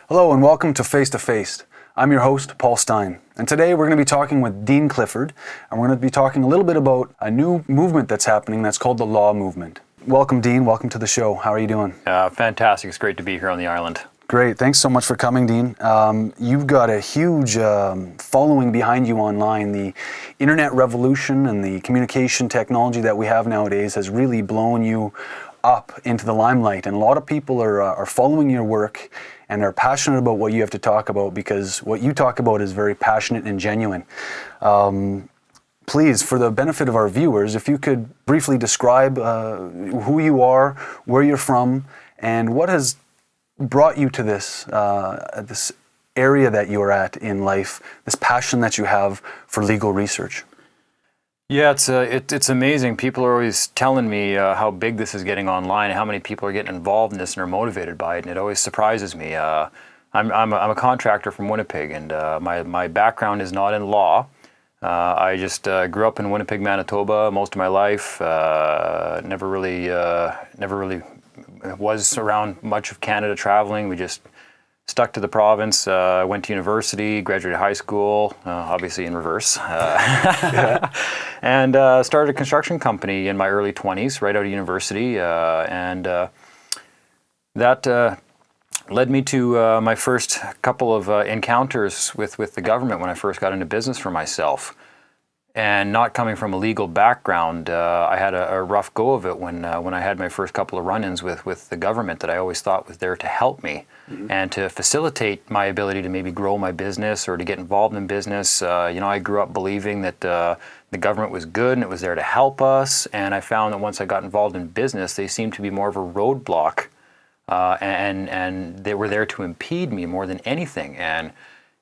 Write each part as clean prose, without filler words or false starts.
Hello and welcome to Face to Face. I'm your host, Paul Stein, and today we're going to be talking with Dean Clifford, and we're going to be talking a little bit about a new movement that's happening that's called the Law Movement. Welcome, Dean. Welcome to the show. How are you doing? Fantastic. It's great to be here on the island. Great. Thanks so much for coming, Dean. You've got a huge following behind you online. The internet revolution and the communication technology that we have nowadays has really blown you up into the limelight, and a lot of people are following your work and are passionate about what you have to talk about, because what you talk about is very passionate and genuine. Please, for the benefit of our viewers, if you could briefly describe who you are, where you're from, and what has brought you to this area that you're at in life, this passion that you have for legal research. Yeah, it's amazing. People are always telling me how big this is getting online, how many people are getting involved in this and are motivated by it, and it always surprises me. I'm a contractor from Winnipeg, and my background is not in law. I just grew up in Winnipeg, Manitoba most of my life. Never really was around much of Canada traveling. We just stuck to the province. Went to university, graduated high school, obviously in reverse, and started a construction company in my early 20s, right out of university, and that led me to my first couple of encounters with the government when I first got into business for myself. And not coming from a legal background, I had a rough go of it when I had my first couple of run-ins with the government that I always thought was there to help me and to facilitate my ability to maybe grow my business or to get involved in business. I grew up believing that the government was good and it was there to help us. And I found that once I got involved in business, they seemed to be more of a roadblock, and they were there to impede me more than anything. And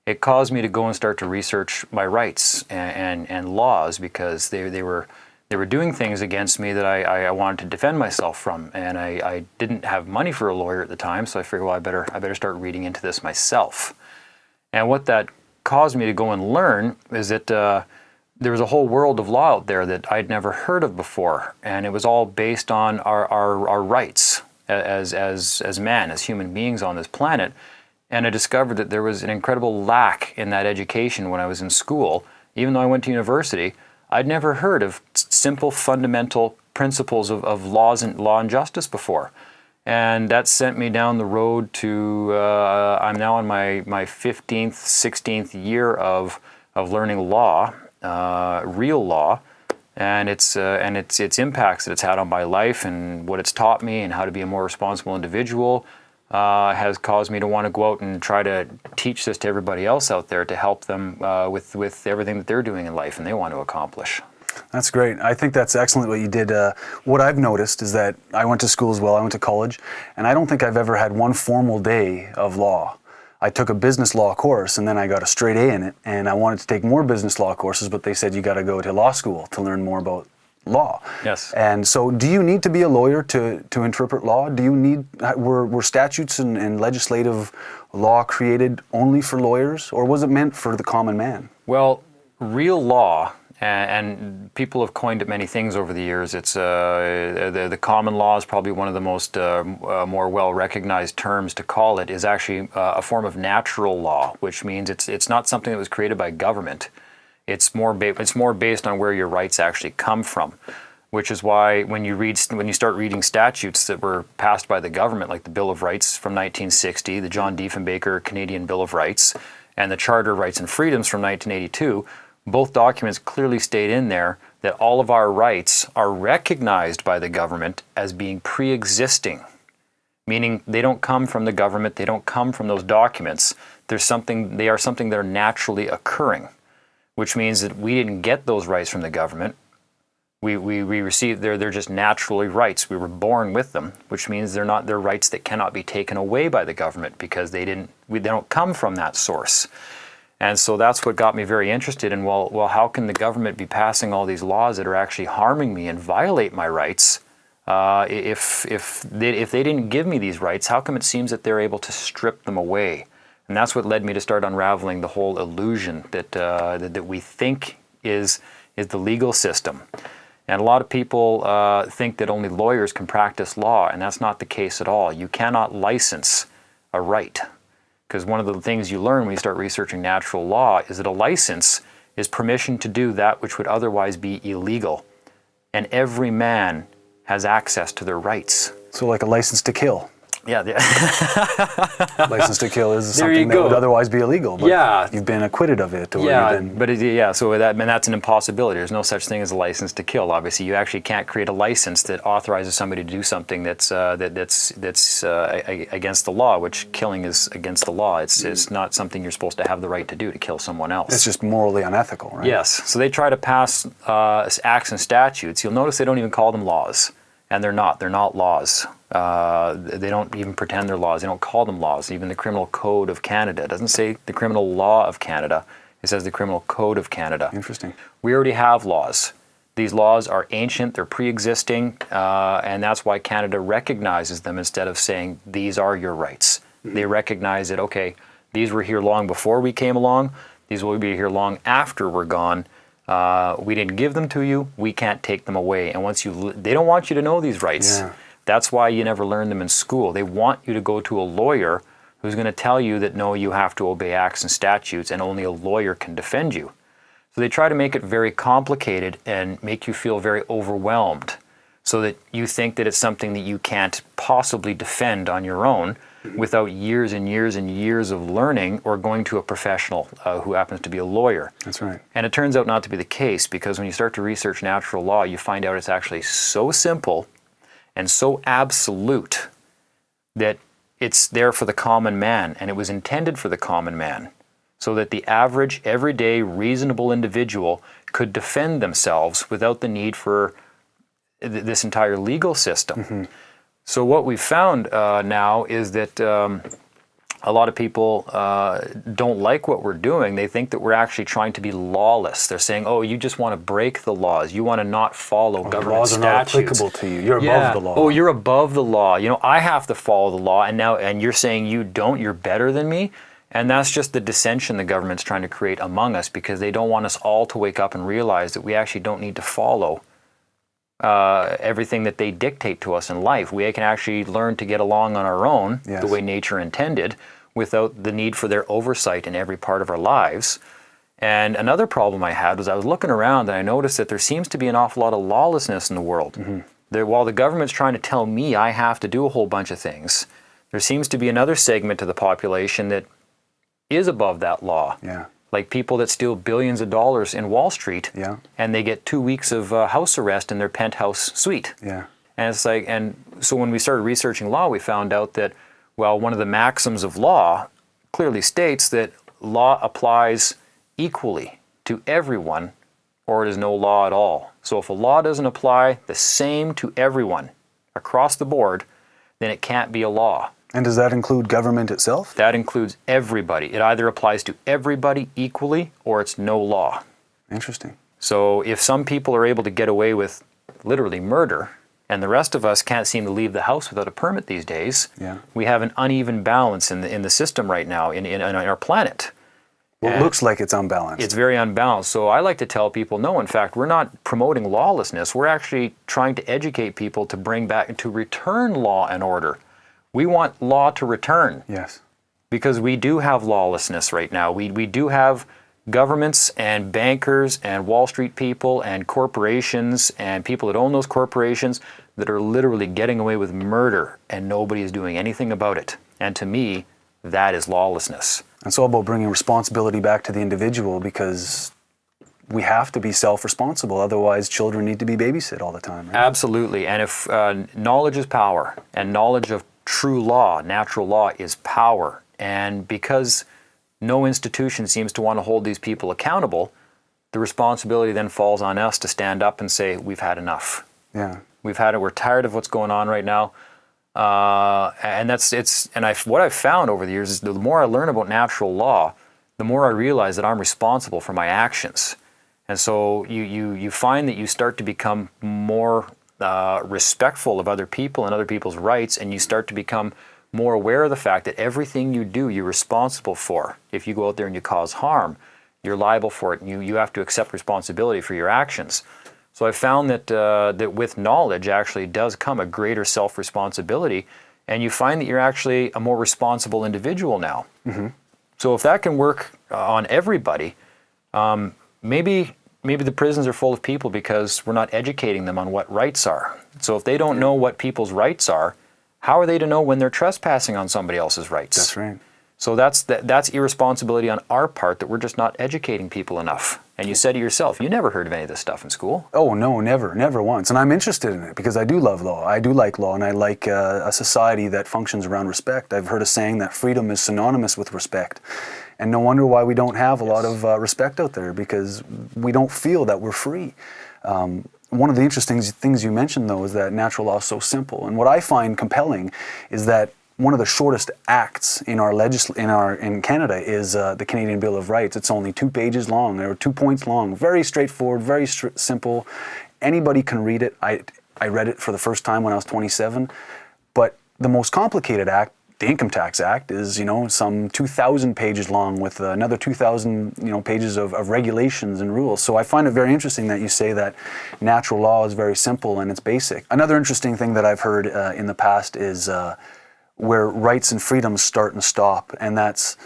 it caused me to go and start to research my rights and laws, because they were doing things against me that I wanted to defend myself from, and I didn't have money for a lawyer at the time, so I figured, well, I better start reading into this myself. And what that caused me to go and learn is that there was a whole world of law out there that I'd never heard of before, and it was all based on our rights as man, as human beings on this planet. And I discovered that there was an incredible lack in that education when I was in school. Even though I went to university, I'd never heard of simple fundamental principles of law and justice before. And that sent me down the road to, I'm now in my 15th, 16th year of learning law, real law, and its impacts that it's had on my life and what it's taught me and how to be a more responsible individual. Has caused me to want to go out and try to teach this to everybody else out there to help them with everything that they're doing in life and they want to accomplish. That's great. I think that's excellent what you did. What I've noticed is that I went to school as well. I went to college, and I don't think I've ever had one formal day of law. I took a business law course, and then I got a straight A in it, and I wanted to take more business law courses, but they said you got to go to law school to learn more about law. Yes. And so do you need to be a lawyer to interpret law? Do you need, were statutes and legislative law created only for lawyers, or was it meant for the common man? Well, real law, and people have coined it many things over the years. It's the common law is probably one of the most more well-recognized terms to call it, is actually a form of natural law, which means it's not something that was created by government. It's more based on where your rights actually come from, which is why when you start reading statutes that were passed by the government, like the Bill of Rights from 1960, the John Diefenbaker Canadian Bill of Rights, and the Charter of Rights and Freedoms from 1982, both documents clearly state in there that all of our rights are recognized by the government as being pre-existing, meaning they don't come from the government, they don't come from those documents. They are something that are naturally occurring, which means that we didn't get those rights from the government. We received, they're just naturally rights. We were born with them, which means they're rights that cannot be taken away by the government, because they don't come from that source. And so that's what got me very interested in, well, how can the government be passing all these laws that are actually harming me and violate my rights? If they didn't give me these rights, how come it seems that they're able to strip them away? And that's what led me to start unraveling the whole illusion that we think is the legal system. And a lot of people think that only lawyers can practice law, and that's not the case at all. You cannot license a right. Because one of the things you learn when you start researching natural law is that a license is permission to do that which would otherwise be illegal. And every man has access to their rights. So like a license to kill. Yeah. License to kill is There you something that go. would otherwise be illegal, but Yeah. you've been acquitted of it. Or Yeah, you've been, but that's an impossibility. There's no such thing as a license to kill. Obviously, you actually can't create a license that authorizes somebody to do something that's against the law, which killing is against the law. It's not something you're supposed to have the right to do, to kill someone else. it's just morally unethical, right? Yes. So they try to pass acts and statutes. You'll notice they don't even call them laws. And they're not. They're not laws. They don't even pretend they're laws. They don't call them laws. Even the Criminal Code of Canada doesn't say the Criminal Law of Canada. It says the Criminal Code of Canada. Interesting. We already have laws. These laws are ancient. They're pre-existing. And that's why Canada recognizes them instead of saying, these are your rights. They recognize that, okay, these were here long before we came along. These will be here long after we're gone. We didn't give them to you. We can't take them away. And they don't want you to know these rights. Yeah. That's why you never learn them in school. They want you to go to a lawyer who's going to tell you that no, you have to obey acts and statutes, and only a lawyer can defend you. So they try to make it very complicated and make you feel very overwhelmed, so that you think that it's something that you can't possibly defend on your own without years and years and years of learning or going to a professional who happens to be a lawyer. That's right. And it turns out not to be the case, because when you start to research natural law, you find out it's actually so simple and so absolute that it's there for the common man, and it was intended for the common man, so that the average, everyday, reasonable individual could defend themselves without the need for this entire legal system. So what we've found now is that a lot of people don't like what we're doing. They think that we're actually trying to be lawless. They're saying, oh, you just want to break the laws. You want to not follow government statutes. The laws are not applicable to you. You're above the law. Oh, you're above the law. You know, I have to follow the law, and you're saying you don't. You're better than me. And that's just the dissension the government's trying to create among us, because they don't want us all to wake up and realize that we actually don't need to follow everything that they dictate to us in life. We can actually learn to get along on our own, Yes. the way nature intended, without the need for their oversight in every part of our lives. And another problem I had was I was looking around and I noticed that there seems to be an awful lot of lawlessness in the world. While the government's trying to tell me I have to do a whole bunch of things, there seems to be another segment of the population that is above that law. Yeah. Like people that steal billions of dollars in Wall Street, Yeah. and they get 2 weeks of house arrest in their penthouse suite. Yeah. And it's like, and so when we started researching law, we found out that, well, one of the maxims of law clearly states that law applies equally to everyone, or it is no law at all. So if a law doesn't apply the same to everyone across the board, then it can't be a law. And does that include government itself? That includes everybody. It either applies to everybody equally, or it's no law. Interesting. So if some people are able to get away with literally murder, and the rest of us can't seem to leave the house without a permit these days, Yeah. we have an uneven balance in the system right now, in our planet. Well, it And looks like it's unbalanced. it's very unbalanced. So I like to tell people, no, in fact, we're not promoting lawlessness. We're actually trying to educate people to bring back, to return law and order. We want law to return, Yes. because we do have lawlessness right now. We do have governments and bankers and Wall Street people and corporations and people that own those corporations that are literally getting away with murder, and nobody is doing anything about it. And to me, that is lawlessness. It's all about bringing responsibility back to the individual, because we have to be self-responsible. Otherwise, children need to be babysit all the time. Right? Absolutely. And if knowledge is power, and knowledge of true law, natural law, is power, and because no institution seems to want to hold these people accountable, the responsibility then falls on us to stand up and say, we've had enough. Yeah. We've had it. We're tired of what's going on right now. What I've found over the years is the more I learn about natural law, the more I realize that I'm responsible for my actions. And so you find that you start to become more respectful of other people and other people's rights, and you start to become more aware of the fact that everything you do, you're responsible for. If you go out there and you cause harm, you're liable for it, and you have to accept responsibility for your actions. So I found that with knowledge actually does come a greater self-responsibility, and you find that you're actually a more responsible individual now. So if that can work on everybody, maybe the prisons are full of people because we're not educating them on what rights are. So if they don't know what people's rights are, how are they to know when they're trespassing on somebody else's rights? That's right. So that's irresponsibility on our part, that we're just not educating people enough. And you said it yourself, you never heard of any of this stuff in school. Oh, no, never once. And I'm interested in it because I do love law. I do like law, and I like a society that functions around respect. I've heard a saying that freedom is synonymous with respect. And no wonder why we don't have a lot of respect out there, because we don't feel that we're free. One of the interesting things you mentioned, though, is that natural law is so simple. And what I find compelling is that one of the shortest acts in in Canada is the Canadian Bill of Rights. It's only 2 pages long, or 2 points long. Very straightforward, very simple. Anybody can read it. I read it for the first time when I was 27. But the most complicated act, the Income Tax Act, is some 2,000 pages long, with another 2,000 pages of regulations and rules. So I find it very interesting that you say that natural law is very simple and it's basic. Another interesting thing that I've heard in the past is where rights and freedoms start and stop, and that's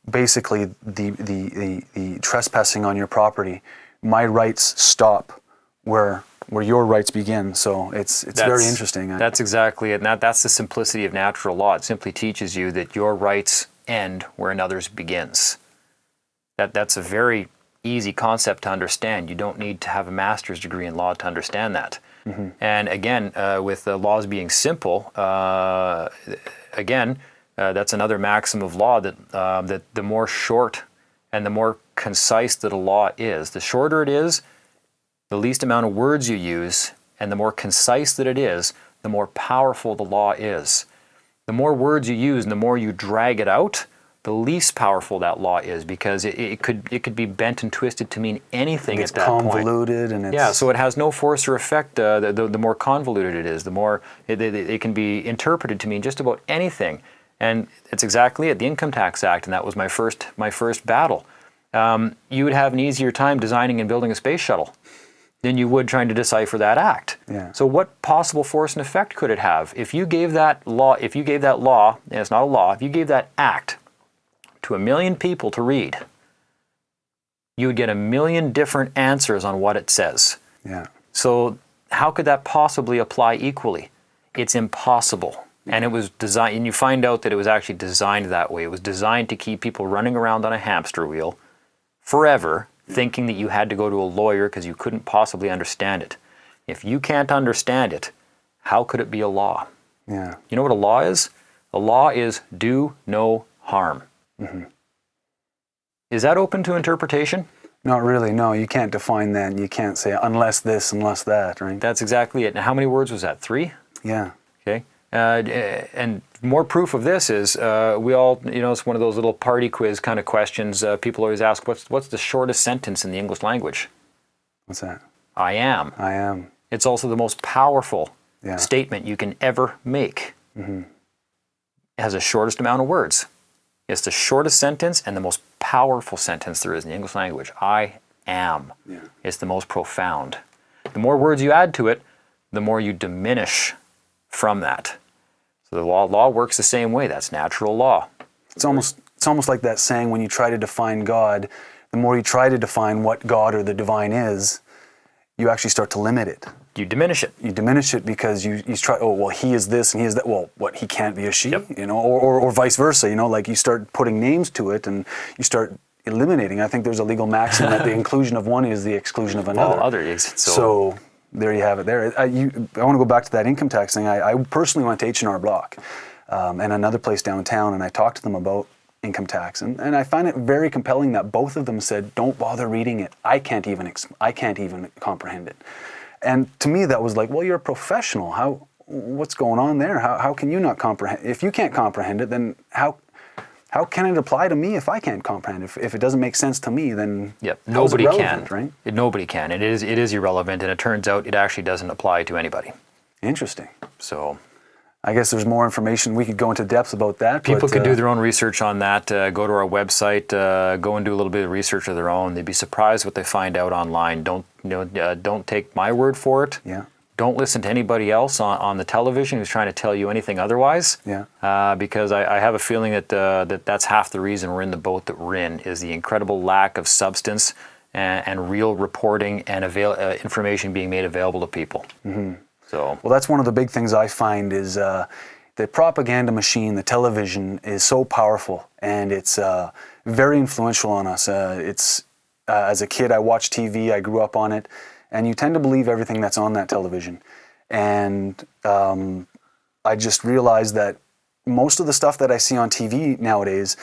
basically the trespassing on your property. My rights stop where your rights begin. So it's very interesting. That's exactly it. And that's the simplicity of natural law. It simply teaches you that your rights end where another's begins. That's a very easy concept to understand. You don't need to have a master's degree in law to understand that. And again, with the laws being simple, that's another maxim of law, that the more short and the more concise that a law is, the shorter it is, the least amount of words you use, and the more concise that it is, the more powerful the law is. The more words you use and the more you drag it out, the least powerful that law is, because it could be bent and twisted to mean anything at that point. It's convoluted, and it's... Yeah, so it has no force or effect. The more convoluted it is, the more it can be interpreted to mean just about anything. And it's exactly it, the Income Tax Act, and that was my first battle. You would have an easier time designing and building a space shuttle than you would trying to decipher that act. Yeah. So what possible force and effect could it have? If you gave that law, and it's not a law, if you gave that act to 1 million people to read, you would get 1 million different answers on what it says. Yeah. So how could that possibly apply equally? It's impossible. And it was designed, and you find out that it was actually designed that way. It was designed to keep people running around on a hamster wheel forever, thinking that you had to go to a lawyer because you couldn't possibly understand it. If you can't understand it, how could it be a law? Yeah. You know what a law is? A law is do no harm. Is that open to interpretation? Not really, no. You can't define that. You can't say unless this, unless that, right? That's exactly it. And how many words was that? 3? Yeah. Okay. And more proof of this is we all, it's one of those little party quiz kind of questions. People always ask, what's the shortest sentence in the English language? What's that? I am. I am. It's also the most powerful statement you can ever make. It has the shortest amount of words. It's the shortest sentence and the most powerful sentence there is in the English language. I am. Yeah. It's the most profound. The more words you add to it, the more you diminish from that. So the law works the same way. That's natural law. It's almost like that saying, when you try to define God, the more you try to define what God or the divine is, you actually start to limit it. You diminish it. You diminish it because you try, he is this and he is that. Well, what, he can't be a she? Yep. Or vice versa, like you start putting names to it and you start eliminating. I think there's a legal maxim that the inclusion of one is the exclusion of another. All other is. So there you have it there. I want to go back to that income tax thing. I personally went to H&R Block and another place downtown, and I talked to them about income tax, and I find it very compelling that both of them said, don't bother reading it. I can't even comprehend it. And to me that was like, well, you're a professional. What's going on there? How can you not comprehend? If you can't comprehend it, then how can it apply to me if I can't comprehend it? If it doesn't make sense to me, then nobody can. Right? Nobody can. It is irrelevant, and it turns out it actually doesn't apply to anybody. Interesting. So I guess there's more information. We could go into depth about that. People could do their own research on that. Go to our website. Go and do a little bit of research of their own. They'd be surprised what they find out online. Don't take my word for it. Yeah. don't listen to anybody else on the television who's trying to tell you anything otherwise. Yeah. Because I have a feeling that that's half the reason we're in the boat that we're in, is the incredible lack of substance and real reporting and information being made available to people. Mm-hmm. So, well, that's one of the big things I find is the propaganda machine, the television, is so powerful, and it's very influential on us. As a kid, I watched TV, I grew up on it, and you tend to believe everything that's on that television. And I just realized that most of the stuff that I see on TV nowadays,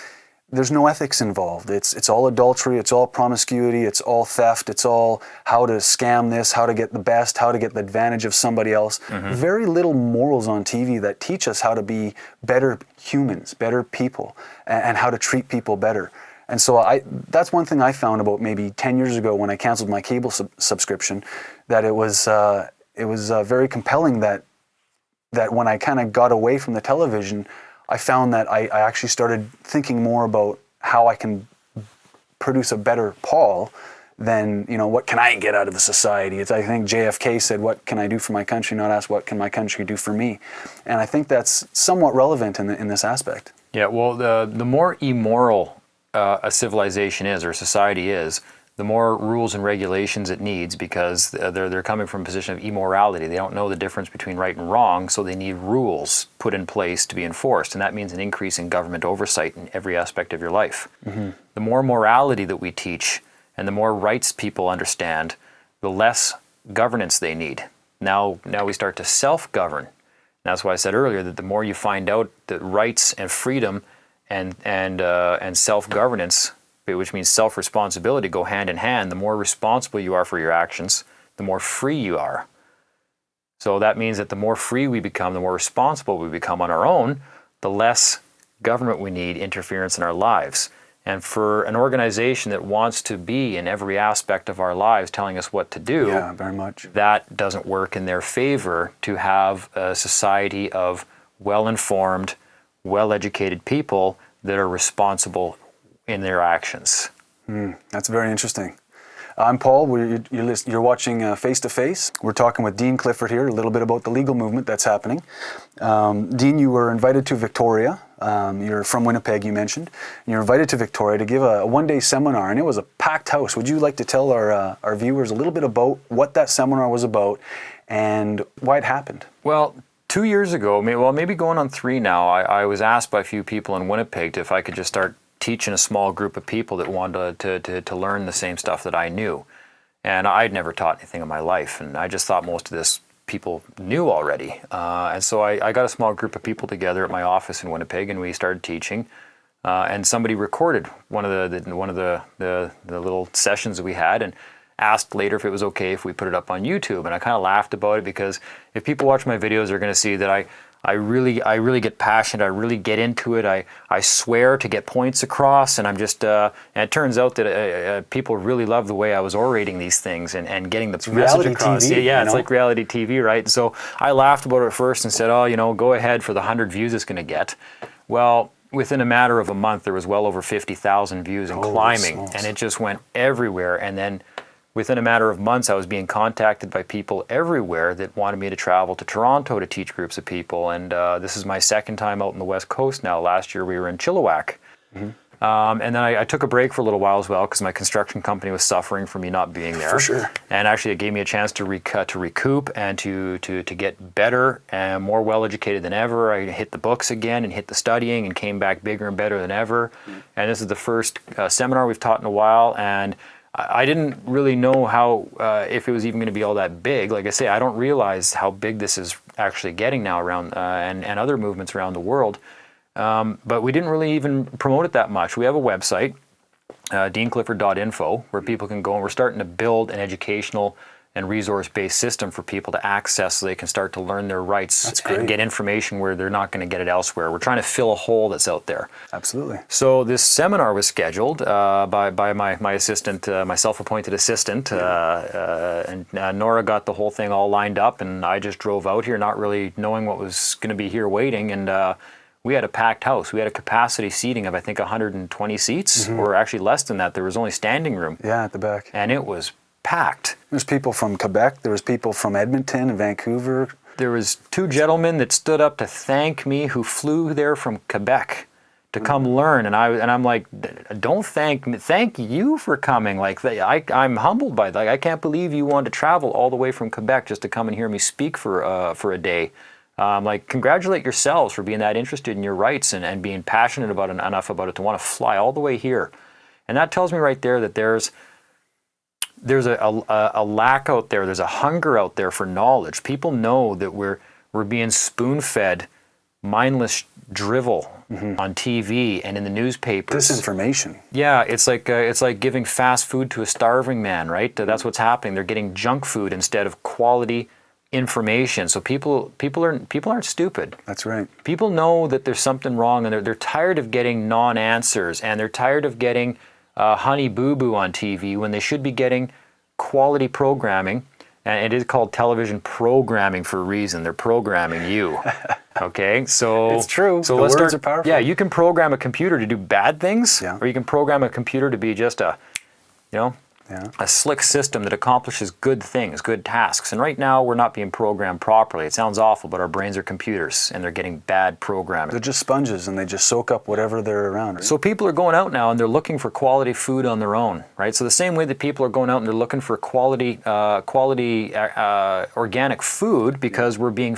there's no ethics involved. It's all adultery, it's all promiscuity, it's all theft, it's all how to scam this, how to get the best, how to get the advantage of somebody else. Mm-hmm. Very little morals on TV that teach us how to be better humans, better people, and how to treat people better. And so that's one thing I found about maybe 10 years ago when I canceled my cable subscription, that it was very compelling that when I kind of got away from the television, I found that I actually started thinking more about how I can produce a better Paul than, what can I get out of the society? I think JFK said, what can I do for my country, not ask what can my country do for me? And I think that's somewhat relevant in this aspect. Yeah, well, the more immoral a civilization is, or society is, the more rules and regulations it needs, because they're coming from a position of immorality. They don't know the difference between right and wrong, so they need rules put in place to be enforced, and that means an increase in government oversight in every aspect of your life. Mm-hmm. The more morality that we teach and the more rights people understand, the less governance they need. Now we start to self-govern. That's why I said earlier that the more you find out that rights and freedom and self-governance, which means self-responsibility, go hand in hand, the more responsible you are for your actions, the more free you are. So that means that the more free we become, the more responsible we become on our own, the less government we need interference in our lives. And for an organization that wants to be in every aspect of our lives telling us what to do, yeah, very much, that doesn't work in their favor to have a society of well-informed, well-educated people that are responsible in their actions. That's very interesting. I'm Paul. You're watching Face to Face. We're talking with Dean Clifford here, a little bit about the legal movement that's happening. Dean, you were invited to Victoria. You're from Winnipeg, you mentioned. You're invited to Victoria to give a one-day seminar, and it was a packed house. Would you like to tell our viewers a little bit about what that seminar was about and why it happened? Well, 2 years ago, maybe going on 3 now, I was asked by a few people in Winnipeg if I could just start teaching a small group of people that wanted to learn the same stuff that I knew. And I'd never taught anything in my life, and I just thought most of this people knew already. And so I got a small group of people together at my office in Winnipeg, and we started teaching. And somebody recorded one of the little sessions that we had, and asked later if it was okay if we put it up on YouTube. And I kind of laughed about it, because if people watch my videos, they're going to see that I really get passionate. I really get into it. I swear to get points across, and I'm just. And it turns out that people really love the way I was orating these things and getting the message across. TV, yeah, it's like reality TV, right? And so I laughed about it at first and said, go ahead for the 100 views it's going to get. Well, within a matter of a month, there was well over 50,000 views and climbing, smokes. and it just went everywhere. And then within a matter of months, I was being contacted by people everywhere that wanted me to travel to Toronto to teach groups of people. And this is my second time out in the West Coast now. Last year we were in Chilliwack. Mm-hmm. And then I took a break for a little while as well, because my construction company was suffering from me not being there. For sure. And actually it gave me a chance to recoup and to get better and more well-educated than ever. I hit the books again and hit the studying and came back bigger and better than ever. Mm-hmm. And this is the first seminar we've taught in a while. And I didn't really know how, if it was even going to be all that big. Like I say, I don't realize how big this is actually getting now around, and other movements around the world. But we didn't really even promote it that much. We have a website, deanclifford.info, where people can go, and we're starting to build an educational and resource-based system for people to access so they can start to learn their rights and get information where they're not going to get it elsewhere. We're trying to fill a hole that's out there. Absolutely. So this seminar was scheduled by my assistant, my self-appointed assistant, and Nora got the whole thing all lined up, and I just drove out here not really knowing what was going to be here waiting, and we had a packed house. We had a capacity seating of, I think, 120 seats, or actually less than that. There was only standing room. Yeah, at the back. And it was packed. There's people from Quebec. There was people from Edmonton and Vancouver. There was 2 gentlemen that stood up to thank me who flew there from Quebec to come learn, and I'm like, don't thank me. Thank you for coming. Like, I'm humbled by that. Like, I can't believe you wanted to travel all the way from Quebec just to come and hear me speak for a day. Like, congratulate yourselves for being that interested in your rights and being passionate about it enough about it to want to fly all the way here. And that tells me right there that there's a lack out there. There's a hunger out there for knowledge. People know that we're being spoon-fed mindless drivel on TV and in the newspapers. Disinformation. Yeah, it's like giving fast food to a starving man, right? That's what's happening. They're getting junk food instead of quality information. So people aren't stupid. That's right. People know that there's something wrong, and they're tired of getting non-answers, and they're tired of getting Honey Boo Boo on TV when they should be getting quality programming. And it is called television programming for a reason. They're programming you. Okay, so it's true. So the let's words start. are powerful. Yeah, you can program a computer to do bad things, Yeah. or you can program a computer to be just a slick system that accomplishes good things, good tasks. And right now, we're not being programmed properly. It sounds awful, but our brains are computers, and they're getting bad programming. They're just sponges, and they just soak up whatever they're around. Right? So people are going out now, and they're looking for quality food on their own, right? So the same way that people are going out and they're looking for quality organic food because we're being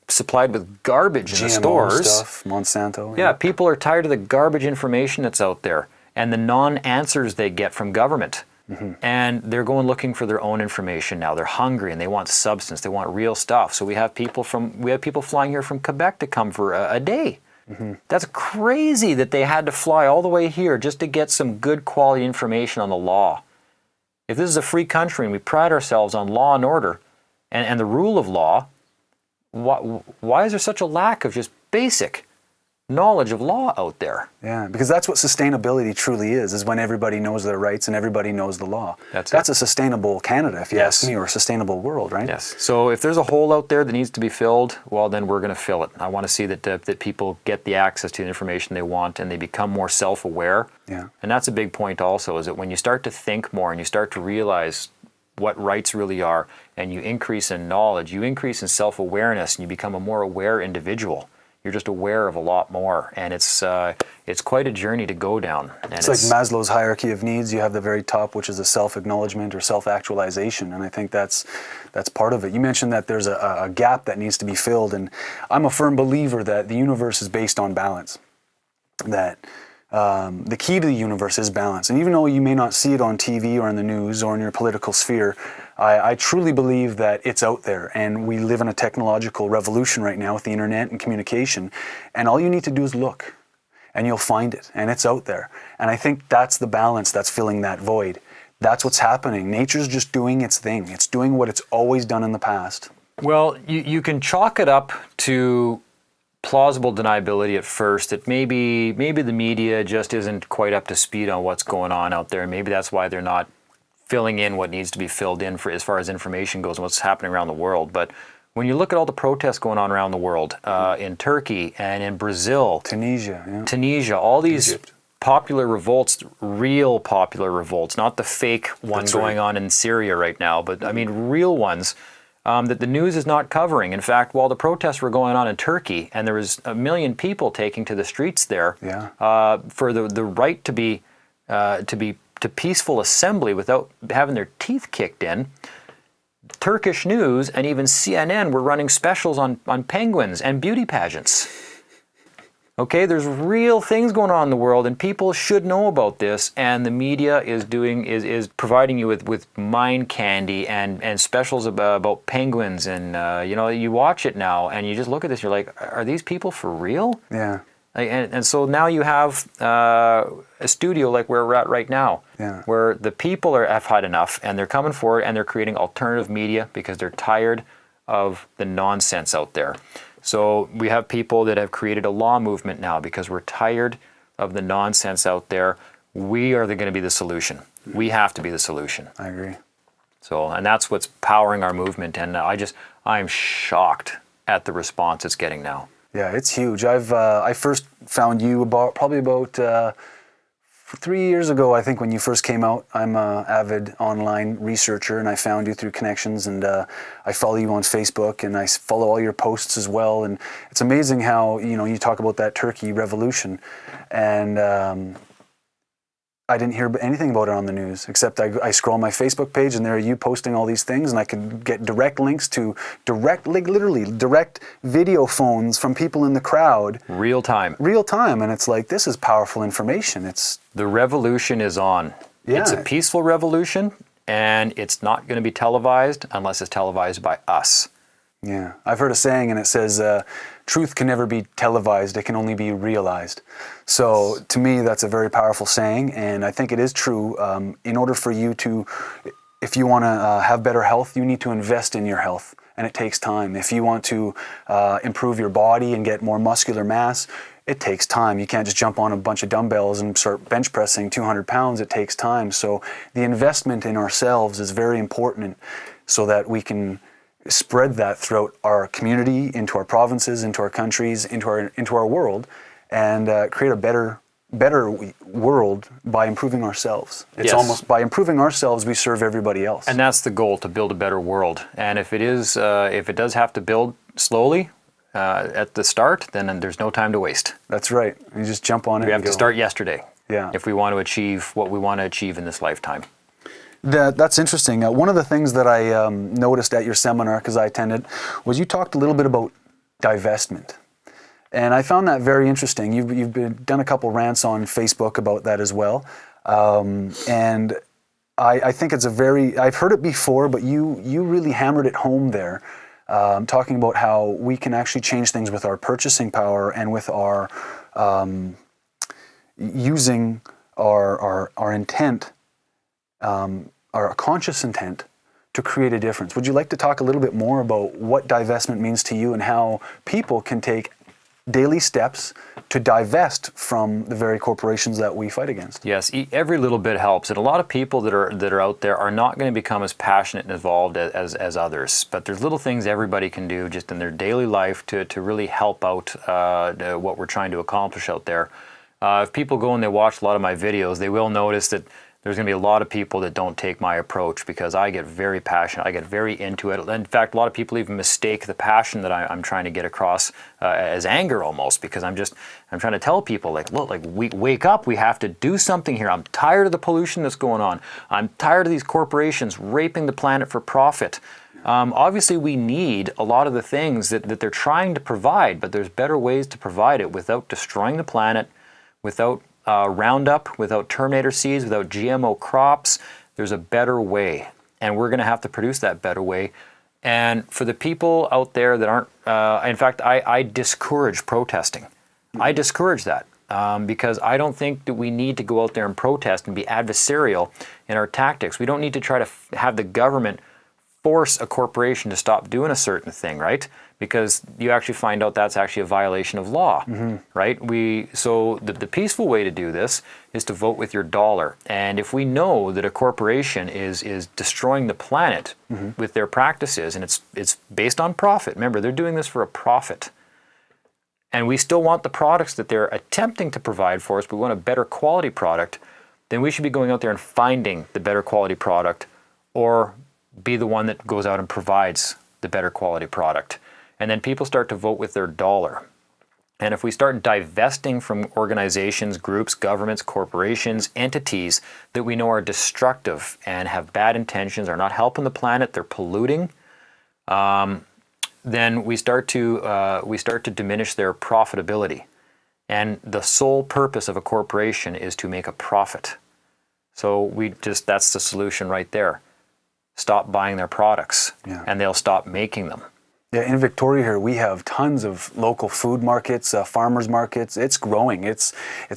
supplied with garbage in the GMO stores. stuff, Monsanto. Yeah, people are tired of the garbage information that's out there and the non-answers they get from government. And they're going looking for their own information now. They're hungry and they want substance. They want real stuff. So we have people flying here from Quebec to come for a day. That's crazy that they had to fly all the way here just to get some good quality information on the law. If this is a free country and we pride ourselves on law and order and the rule of law, why is there such a lack of just basic knowledge of law out there? Yeah, because that's what sustainability truly is when everybody knows their rights and everybody knows the law. That's a sustainable Canada, if you ask me, or a sustainable world, right? Yes. So if there's a hole out there that needs to be filled, well, then we're going to fill it. I want to see that people get the access to the information they want and they become more self-aware. Yeah. And that's a big point also, is that when you start to think more and you start to realize what rights really are, and you increase in knowledge, you increase in self-awareness, and you become a more aware individual. You're just aware of a lot more, and it's quite a journey to go down. And it's like Maslow's hierarchy of needs. You have the very top, which is a self-acknowledgement or self-actualization, and I think that's part of it. You mentioned that there's a gap that needs to be filled, and I'm a firm believer that the universe is based on balance. That the key to the universe is balance, and even though you may not see it on TV or in the news or in your political sphere, I truly believe that it's out there, and we live in a technological revolution right now with the internet and communication, and all you need to do is look, and you'll find it, and it's out there. And I think that's the balance that's filling that void. That's what's happening. Nature's just doing its thing. It's doing what it's always done in the past. Well, you can chalk it up to plausible deniability at first, that maybe the media just isn't quite up to speed on what's going on out there, and maybe that's why they're not filling in what needs to be filled in for as far as information goes and what's happening around the world. But when you look at all the protests going on around the world, in Turkey and in Brazil, Tunisia, all these Egypt. Popular revolts, real popular revolts, not the fake one going on in Syria right now, but I mean real ones that the news is not covering. In fact, while the protests were going on in Turkey and there was 1 million people taking to the streets there for the right to peaceful assembly without having their teeth kicked in, Turkish news and even CNN were running specials on penguins and beauty pageants. Okay, there's real things going on in the world, and people should know about this, and the media is providing you with mind candy and specials about penguins, and you watch it now and you just look at this, you're like, are these people for real? Yeah. And so now you have a studio like where we're at right now, where the people have had enough, and they're coming forward and they're creating alternative media because they're tired of the nonsense out there. So we have people that have created a law movement now because we're tired of the nonsense out there. We are going to be the solution. We have to be the solution. I agree. So, and that's what's powering our movement. And I'm shocked at the response it's getting now. Yeah, it's huge. I first found you probably about 3 years ago, I think, when you first came out. I'm an avid online researcher, and I found you through connections, and I follow you on Facebook, and I follow all your posts as well. And it's amazing how, you talk about that turkey revolution, and I didn't hear anything about it on the news, except I scroll my Facebook page, and there are you posting all these things, and I could get direct links to literally direct video phones from people in the crowd. Real time. And it's like, this is powerful information. The revolution is on. Yeah. It's a peaceful revolution, and it's not going to be televised unless it's televised by us. Yeah. I've heard a saying, and it says, truth can never be televised, it can only be realized. So to me, that's a very powerful saying, and I think it is true. In order for you to, if you want to have better health, you need to invest in your health, and it takes time. If you want to improve your body and get more muscular mass, it takes time. You can't just jump on a bunch of dumbbells and start bench pressing 200 pounds. It takes time. So the investment in ourselves is very important, so that we can spread that throughout our community, into our provinces, into our countries, into our world, and create a better world by improving ourselves. It's Yes. almost by improving ourselves, we serve everybody else. And that's the goal, to build a better world. And if it does have to build slowly at the start, then there's no time to waste. That's right. You just jump on it. We have and to go. start yesterday. Yeah. If we want to achieve what we want to achieve in this lifetime. That's interesting. One of the things that I noticed at your seminar, because I attended, was you talked a little bit about divestment. And I found that very interesting. You've done a couple rants on Facebook about that as well. And I think it's I've heard it before, but you really hammered it home there, talking about how we can actually change things with our purchasing power and with our using our intent, our conscious intent, to create a difference. Would you like to talk a little bit more about what divestment means to you and how people can take daily steps to divest from the very corporations that we fight against? Yes, every little bit helps. And a lot of people that are out there are not going to become as passionate and involved as others. But there's little things everybody can do just in their daily life to really help out what we're trying to accomplish out there. If people go and they watch a lot of my videos, they will notice that there's going to be a lot of people that don't take my approach, because I get very passionate. I get very into it. In fact, a lot of people even mistake the passion that I'm trying to get across as anger almost, because I'm trying to tell people, like, look, like, we wake up, we have to do something here. I'm tired of the pollution that's going on. I'm tired of these corporations raping the planet for profit. Obviously, we need a lot of the things that they're trying to provide, but there's better ways to provide it without destroying the planet, without Roundup, without Terminator seeds, without GMO crops. There's a better way, and we're going to have to produce that better way. And for the people out there that aren't, in fact, I discourage protesting. I discourage that because I don't think that we need to go out there and protest and be adversarial in our tactics. We don't need to try to have the government force a corporation to stop doing a certain thing, right? Because you actually find out that's actually a violation of law, right? So the peaceful way to do this is to vote with your dollar. And if we know that a corporation is destroying the planet with their practices, and it's based on profit, remember, they're doing this for a profit, and we still want the products that they're attempting to provide for us, but we want a better quality product, then we should be going out there and finding the better quality product, or be the one that goes out and provides the better quality product. And then people start to vote with their dollar. And if we start divesting from organizations, groups, governments, corporations, entities that we know are destructive and have bad intentions, are not helping the planet, they're polluting, then we start to diminish their profitability. And the sole purpose of a corporation is to make a profit. So that's the solution right there. Stop buying their products, and they'll stop making them. Yeah, in Victoria here, we have tons of local food markets, farmers markets. It's growing. It's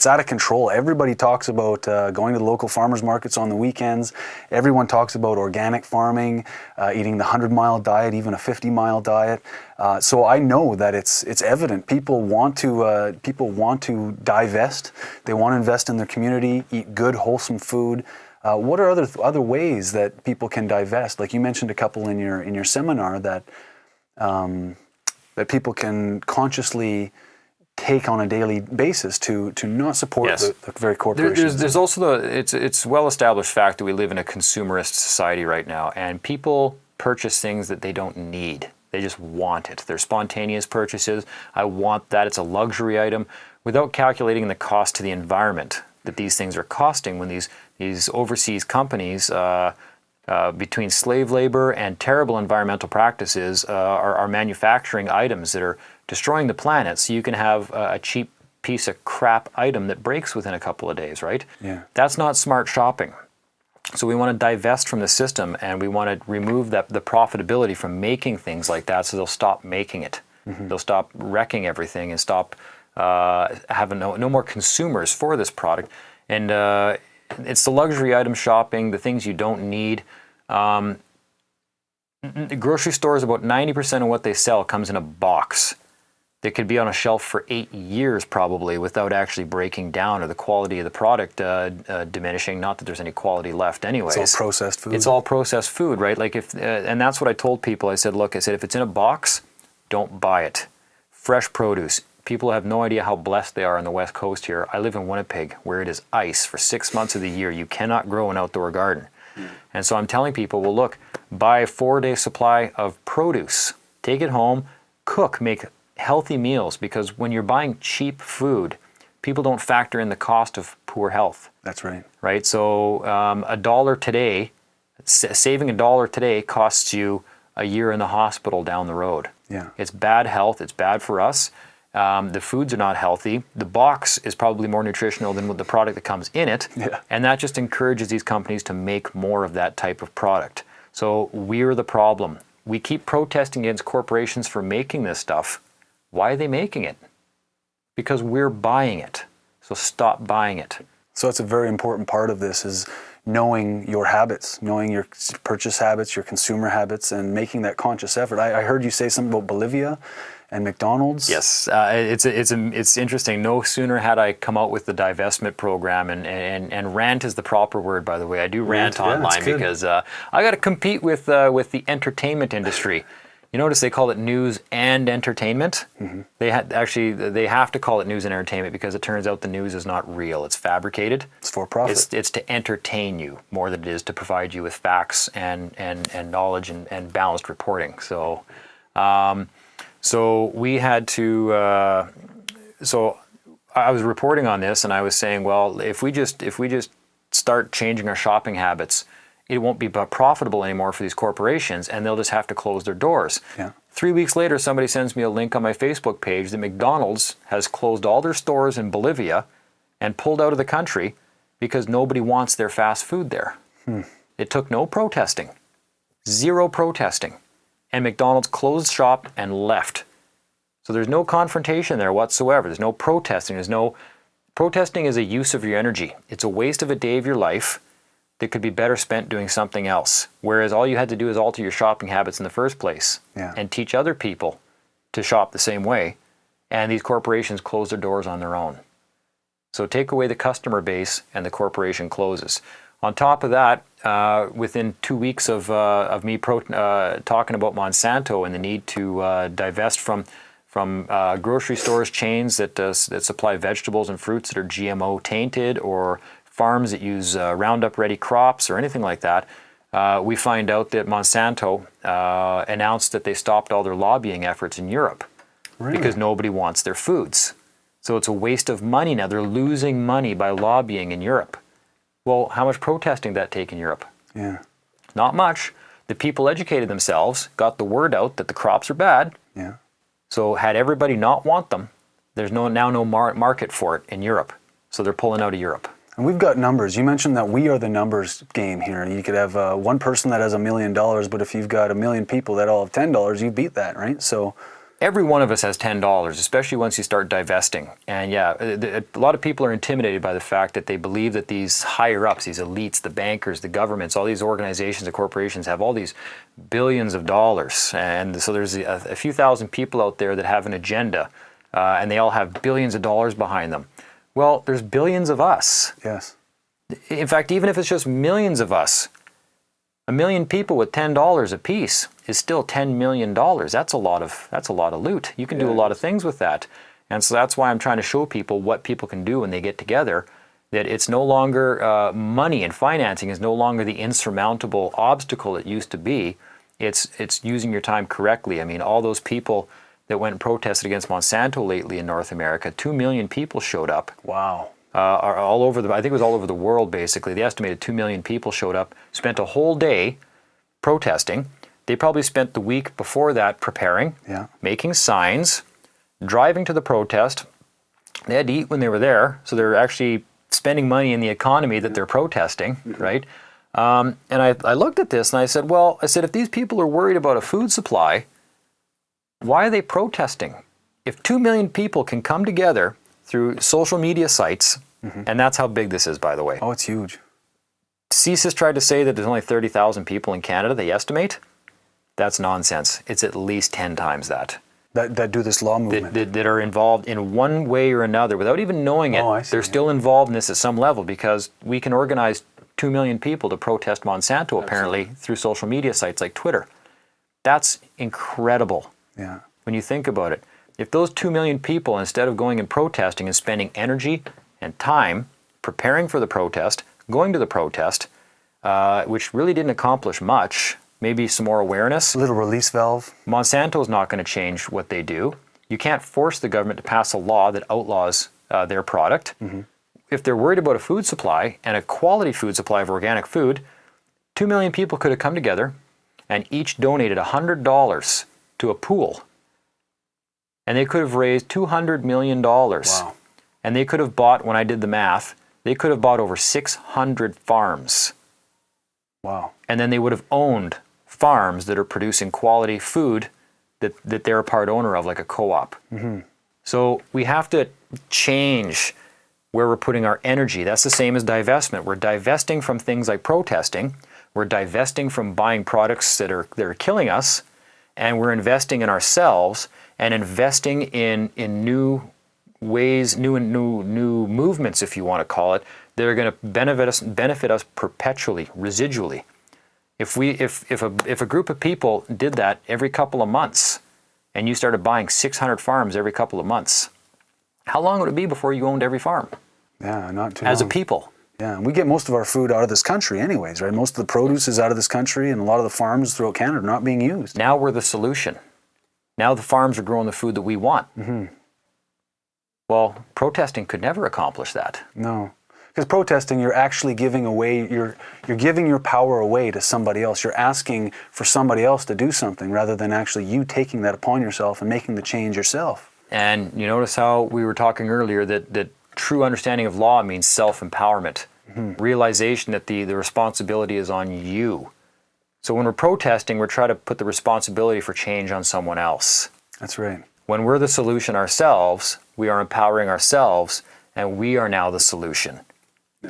out of control. Everybody talks about going to the local farmers markets on the weekends. Everyone talks about organic farming, eating the 100-mile diet, even a 50-mile diet. So I know that it's evident. People want to divest. They want to invest in their community, eat good, wholesome food. What are other ways that people can divest? Like you mentioned a couple in your seminar that people can consciously take on a daily basis to not support Yes. the very corporations. There's also it's well established fact that we live in a consumerist society right now, and people purchase things that they don't need. They just want it. They're spontaneous purchases. I want that. It's a luxury item, without calculating the cost to the environment that these things are costing. When these overseas companies, between slave labor and terrible environmental practices, are manufacturing items that are destroying the planet, so you can have a cheap piece of crap item that breaks within a couple of days, right? Yeah. That's not smart shopping. So we want to divest from the system, and we want to remove the profitability from making things like that, so they'll stop making it. Mm-hmm. They'll stop wrecking everything and stop having no more consumers for this product. And it's the luxury item shopping, the things you don't need. Grocery stores, about 90% of what they sell comes in a box that could be on a shelf for 8 years probably without actually breaking down, or the quality of the product diminishing. Not that there's any quality left anyways. It's all processed food. It's all processed food, right? Like and that's what I told people. I said, look, if it's in a box, don't buy it. Fresh produce. People have no idea how blessed they are on the West Coast here. I live in Winnipeg, where it is ice for 6 months of the year. You cannot grow an outdoor garden. And so I'm telling people, well, look, buy a 4-day supply of produce. Take it home, cook, make healthy meals, because when you're buying cheap food, people don't factor in the cost of poor health. That's right. Right? So $1 today, saving $1 today costs you a year in the hospital down the road. Yeah. It's bad health. It's bad for us. The foods are not healthy. The box is probably more nutritional than the product that comes in it. Yeah. And that just encourages these companies to make more of that type of product. So we're the problem. We keep protesting against corporations for making this stuff. Why are they making it? Because we're buying it. So stop buying it. So that's a very important part of this, is knowing your habits, knowing your purchase habits, your consumer habits, and making that conscious effort. I heard you say something about Bolivia and McDonald's. Yes, it's interesting. No sooner had I come out with the divestment program, and rant is the proper word, by the way. I do rant online because I got to compete with the entertainment industry. You notice they call it news and entertainment. Mm-hmm. They have to call it news and entertainment, because it turns out the news is not real. It's fabricated. It's for profit. It's to entertain you more than it is to provide you with facts and knowledge and balanced reporting. So we had to. So I was reporting on this, and I was saying, well, if we just start changing our shopping habits, it won't be profitable anymore for these corporations, and they'll just have to close their doors. Yeah. 3 weeks later, somebody sends me a link on my Facebook page that McDonald's has closed all their stores in Bolivia and pulled out of the country because nobody wants their fast food there. It took no protesting, zero protesting, and McDonald's closed shop and left. So there's no confrontation there whatsoever. There's no protesting. Protesting is a use of your energy. It's a waste of a day of your life that could be better spent doing something else. Whereas all you had to do is alter your shopping habits in the first place, and teach other people to shop the same way. And these corporations close their doors on their own. So take away the customer base and the corporation closes. On top of that, within 2 weeks of me talking about Monsanto and the need to divest from grocery stores chains that supply vegetables and fruits that are GMO tainted, or farms that use Roundup Ready crops or anything like that, we find out that Monsanto announced that they stopped all their lobbying efforts in Europe. Really? Because nobody wants their foods. So it's a waste of money now. They're losing money by lobbying in Europe. Well, how much protesting did that take in Europe? Yeah. Not much. The people educated themselves, got the word out that the crops are bad. Yeah. So had everybody not want them, there's no market for it in Europe. So they're pulling out of Europe. And we've got numbers. You mentioned that we are the numbers game here. You could have one person that has $1 million, but if you've got 1 million people that all have $10, you beat that, right? So every one of us has $10, especially once you start divesting. And yeah, a lot of people are intimidated by the fact that they believe that these higher ups, these elites, the bankers, the governments, all these organizations, the corporations have all these billions of dollars. And so there's a few thousand people out there that have an agenda, and they all have billions of dollars behind them. Well, there's billions of us. Yes. In fact, even if it's just millions of us, 1 million people with $10 a piece is still $10 million. That's a lot of loot. You can do a lot of things with that. And so that's why I'm trying to show people what people can do when they get together, that it's no longer money and financing is no longer the insurmountable obstacle it used to be. It's using your time correctly. I mean, all those people that went and protested against Monsanto lately in North America, 2 million people showed up. Wow. Are all over I think it was all over the world, basically. They estimated 2 million people showed up, spent a whole day protesting. They probably spent the week before that preparing, making signs, driving to the protest. They had to eat when they were there, so they're actually spending money in the economy that they're protesting, right? And I looked at this and I said, if these people are worried about a food supply, why are they protesting? If 2 million people can come together through social media sites, and that's how big this is, by the way. Oh, it's huge. CSIS tried to say that there's only 30,000 people in Canada, they estimate. That's nonsense. It's at least 10 times that. That do this law movement. That are involved in one way or another without even knowing it. Oh, I see. They're still involved in this at some level, because we can organize 2 million people to protest Monsanto, apparently, through social media sites like Twitter. That's incredible. Yeah. When you think about it. If those 2 million people, instead of going and protesting and spending energy and time preparing for the protest, going to the protest, which really didn't accomplish much, maybe some more awareness. A little release valve. Monsanto's not going to change what they do. You can't force the government to pass a law that outlaws their product. If they're worried about a food supply and a quality food supply of organic food, 2 million people could have come together and each donated $100 to a pool. And they could have raised $200 million. Wow. And they could have bought, when I did the math, they could have bought over 600 farms. Wow. And then they would have owned farms that are producing quality food that they're a part owner of, like a co-op. So we have to change where we're putting our energy. That's the same as divestment. We're divesting from things like protesting. We're divesting from buying products that are killing us. And we're investing in ourselves and investing in new ways, new movements, if you want to call it, that are going to benefit us perpetually, residually. If a group of people did that every couple of months, and you started buying 600 farms every couple of months, how long would it be before you owned every farm? Yeah, not too long. As a people. Yeah, and we get most of our food out of this country anyways, right? Most of the produce is out of this country, and a lot of the farms throughout Canada are not being used. Now we're the solution. Now the farms are growing the food that we want. Well, protesting could never accomplish that. No, because protesting, you're actually giving away, you're giving your power away to somebody else. You're asking for somebody else to do something rather than actually you taking that upon yourself and making the change yourself. And you notice how we were talking earlier that true understanding of law means self-empowerment. Realization that the responsibility is on you. So when we're protesting, we're trying to put the responsibility for change on someone else. That's right. When we're the solution ourselves, we are empowering ourselves, and we are now the solution.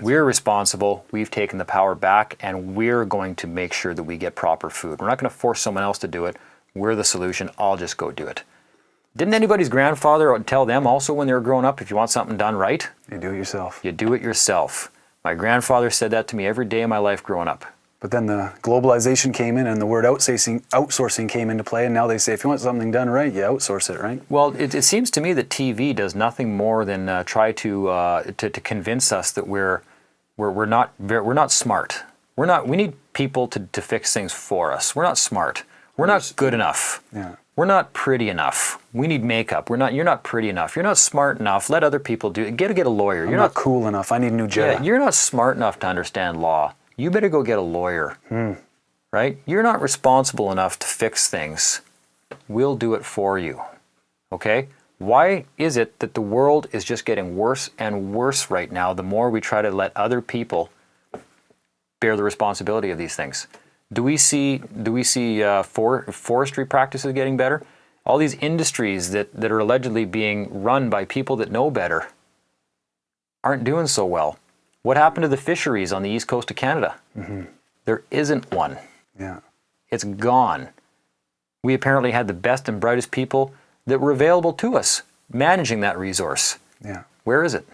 We're responsible, we've taken the power back, and we're going to make sure that we get proper food. We're not going to force someone else to do it. We're the solution. I'll just go do it. Didn't anybody's grandfather tell them also when they were growing up, if you want something done right, You do it yourself. you do it yourself? My grandfather said that to me every day of my life growing up. But then the globalization came in and the word outsourcing came into play, and now they say if you want something done right, you outsource it, right? Well, it seems to me that TV does nothing more than try to convince us that we're not smart. We need people to fix things for us. We're not smart. We're not good enough. Yeah. We're not pretty enough. We need makeup. You're not pretty enough. You're not smart enough. Let other people do it. Get a lawyer. You're not cool enough. I need a new Jetta. Yeah, you're not smart enough to understand law. You better go get a lawyer. Right? You're not responsible enough to fix things. We'll do it for you. Okay? Why is it that the world is just getting worse and worse right now the more we try to let other people bear the responsibility of these things? Do we see forestry practices getting better? All these industries that are allegedly being run by people that know better aren't doing so well. What happened to the fisheries on the east coast of Canada? There isn't one. Yeah. It's gone. We apparently had the best and brightest people that were available to us managing that resource. Yeah. Where is it?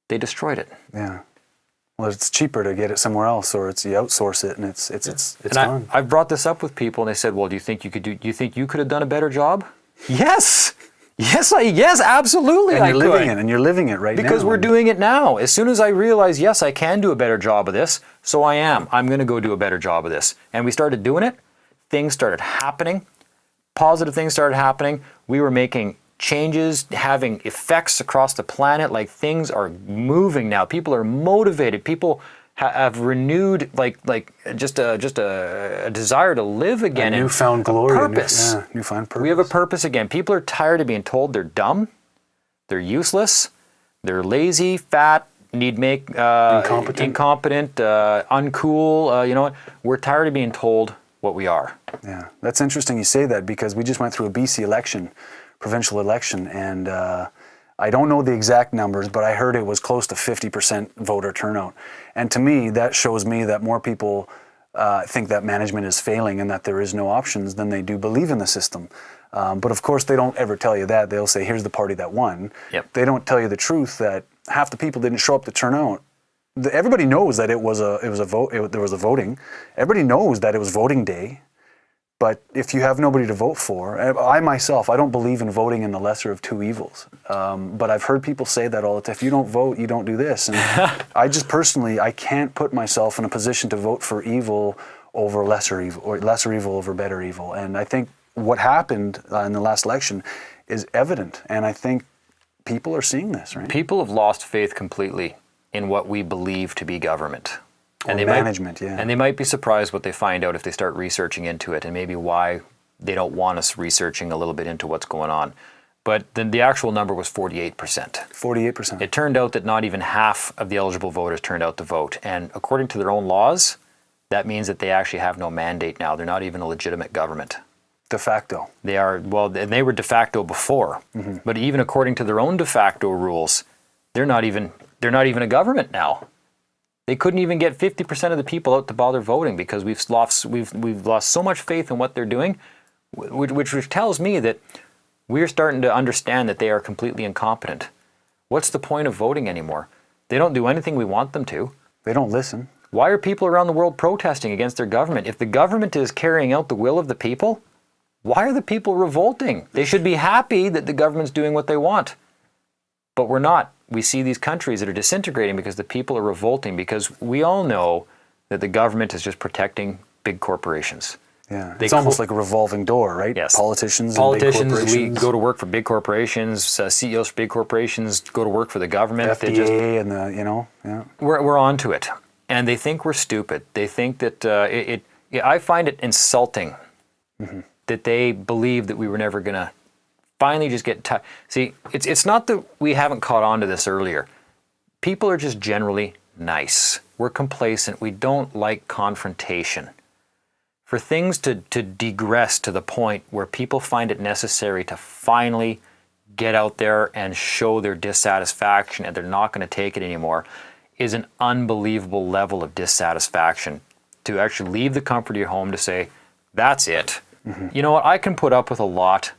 They destroyed it. Yeah. Well, it's cheaper to get it somewhere else, or you outsource it, and it's gone. I've brought this up with people, and they said, "Well, do you think you could have done a better job?" Yes, Yes, absolutely. And I you're could. living it, and you're living it right now. Because we're doing it now. As soon as I realized, yes, I can do a better job of this, so I am. I'm going to go do a better job of this. And we started doing it. Things started happening. Positive things started happening. We were making changes, having effects across the planet. Like, things are moving now. People are motivated. People have renewed just a desire to live again. A newfound glory. Purpose. Newfound purpose. We have a purpose again. People are tired of being told they're dumb, they're useless, they're lazy, fat, incompetent, uncool. You know what? We're tired of being told what we are. Yeah, that's interesting you say that, because we just went through a BC election, provincial election, and I don't know the exact numbers, but I heard it was close to 50% voter turnout. And to me, that shows me that more people think that management is failing and that there is no options than they do believe in the system. But of course, they don't ever tell you that. They'll say, here's the party that won. Yep. They don't tell you the truth that half the people didn't show up to turn out. Everybody knows that there was a voting. Everybody knows that it was voting day. But if you have nobody to vote for, I myself, I don't believe in voting in the lesser of two evils. But I've heard people say that all the time. If you don't vote, you don't do this. And I just personally, I can't put myself in a position to vote for evil over lesser evil, or lesser evil over better evil. And I think what happened in the last election is evident. And I think people are seeing this, right? People have lost faith completely in what we believe to be government. And management, yeah. And they might be surprised what they find out if they start researching into it, and maybe why they don't want us researching a little bit into what's going on. But then the actual number was 48%. 48%. It turned out that not even half of the eligible voters turned out to vote. And according to their own laws, that means that they actually have no mandate now. They're not even a legitimate government. De facto. They are, well, and they were de facto before. Mm-hmm. But even according to their own de facto rules, they're not even a government now. They couldn't even get 50% of the people out to bother voting because we've lost so much faith in what they're doing, which tells me that we're starting to understand that they are completely incompetent. What's the point of voting anymore? They don't do anything we want them to. They don't listen. Why are people around the world protesting against their government? If the government is carrying out the will of the people, why are the people revolting? They should be happy that the government's doing what they want. But we're not. We see these countries that are disintegrating because the people are revolting, because we all know that the government is just protecting big corporations. Yeah, it's almost like a revolving door, right? Yes. Politicians, and big corporations. We go to work for big corporations. CEOs for big corporations go to work for the government. FDA and the, yeah. We're onto it, and they think we're stupid. They think that I find it insulting that they believe that we were never going to finally just get See, it's not that we haven't caught on to this earlier. People are just generally nice. We're complacent. We don't like confrontation. For things to digress to the point where people find it necessary to finally get out there and show their dissatisfaction and they're not going to take it anymore is an unbelievable level of dissatisfaction. To actually leave the comfort of your home to say, that's it. Mm-hmm. You know what? I can put up with a lot,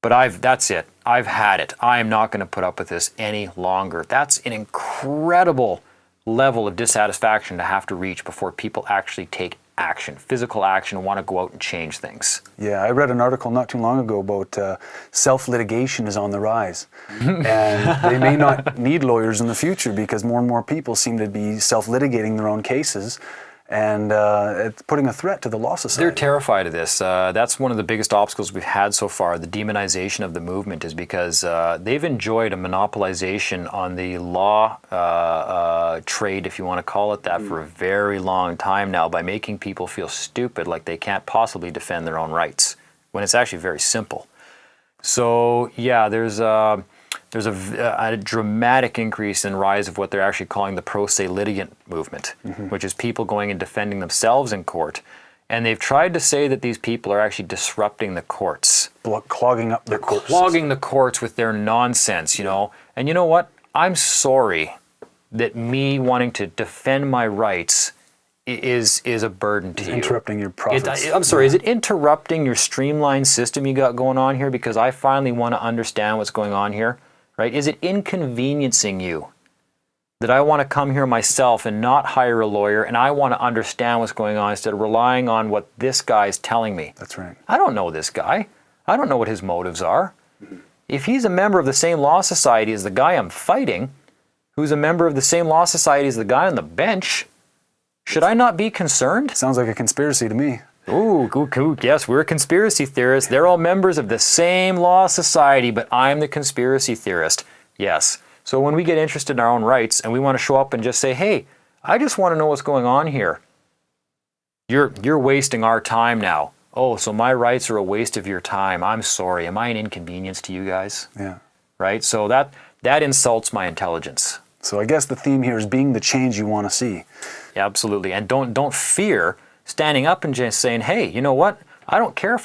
but that's it. I've had it. I am not going to put up with this any longer. That's an incredible level of dissatisfaction to have to reach before people actually take action, physical action, and want to go out and change things. Yeah, I read an article not too long ago about self-litigation is on the rise. And they may not need lawyers in the future because more and more people seem to be self-litigating their own cases. And it's putting a threat to the law society. They're terrified of this. That's one of the biggest obstacles we've had so far. The demonization of the movement is because they've enjoyed a monopolization on the law trade, if you want to call it that, for a very long time now by making people feel stupid, like they can't possibly defend their own rights, when it's actually very simple. So, yeah, there's a dramatic increase in rise of what they're actually calling the pro se litigant movement, which is people going and defending themselves in court. And they've tried to say that these people are actually disrupting the courts. Clogging up their courts. Clogging the courts with their nonsense, And you know what? I'm sorry that me wanting to defend my rights is a burden to you. Interrupting your profits. I'm sorry, is it interrupting your streamlined system you got going on here? Because I finally want to understand what's going on here. Right? Is it inconveniencing you that I want to come here myself and not hire a lawyer and I want to understand what's going on instead of relying on what this guy is telling me? That's right. I don't know this guy. I don't know what his motives are. If he's a member of the same law society as the guy I'm fighting, who's a member of the same law society as the guy on the bench, should I not be concerned? Sounds like a conspiracy to me. Ooh, yes, we're conspiracy theorists. They're all members of the same law society, but I'm the conspiracy theorist. Yes. So when we get interested in our own rights and we want to show up and just say, hey, I just want to know what's going on here. You're wasting our time now. Oh, so my rights are a waste of your time. I'm sorry. Am I an inconvenience to you guys? Yeah. Right? So that insults my intelligence. So I guess the theme here is being the change you want to see. Yeah, absolutely. And don't fear standing up and just saying, hey, you know what? I don't care